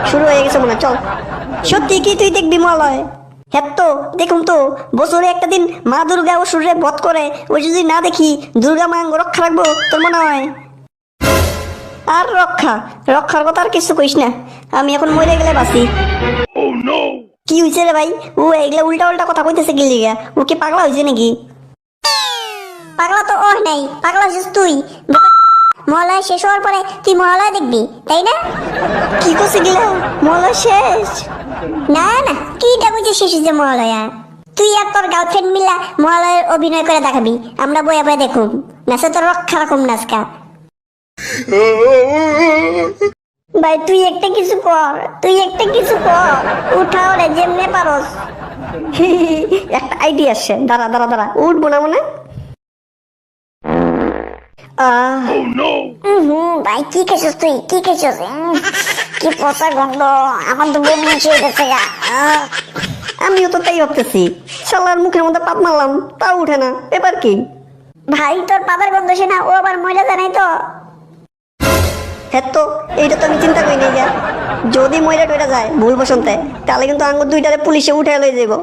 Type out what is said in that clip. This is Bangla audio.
শুরু হয়ে গেছে মনে হয়, চল। সত্যি কি তুই দেখবি মলয়? হ্যাঁ তো দেখুন তো, বছরে একটা দিন মা দুর্গা অসুরে বধ করে, ওই যদি না দেখি দুর্গা মা রক্ষা রাখবো তোর মনে হয়? আর রক্ষার কথা আর কিছু কইস না, আমি এখন মরে গেলে বাঁচি। কি হয়েছে রে ভাই? ও এগুলা উল্টা উল্টা কথা কইতেছে কি লিগা? ও কি পাগলা হয়েছে নাকি? পাগলা তো ও নাই, পাগলা হচ্ছিস তুই। মহালয়া শেষ হওয়ার পরে তুই মহালয়া দেখবি, তাই না? কি করছে গিলা? মলয় শেষ? না না, কি বুঝে শেষ হয়েছে মহালয়া? তুই আর তোর গার্লফ্রেন্ড মিলা মহালয়ের অভিনয় করে দেখাবি, আমরা বয়ে বয়ে দেখুম। নাচে তোর রক্ষা রাখুম নাচকা। ভাই তুই একটা কিছু কর, উঠাও রে যেমনে পারস। একটা আইডিয়া আসছে, দাঁড়া দাঁড়া দাঁড়া, উঠবো না মনে। ভাই কি খেয়েছিস তুই, কি খেয়েছিস? কি পচা গন্ধ, আমার তো বমি খেয়ে গেছে গা। আমিও তো তাই ভাবতেছি, শালার মুখের মধ্যে পাত মারলাম তাও উঠে না, এবার কি? ভাই তোর পাতার গন্ধ সে না, ও আবার ময়লা জানাই তো। হ্যাঁ তো এইটা তো আমি চিন্তা করি নাই, যদি ময়রা টয়রা যায় ভুল বসন্তে, তাহলে কিন্তু আঙ্গুর দুইটারে পুলিশে উঠে লয়ে যাবো।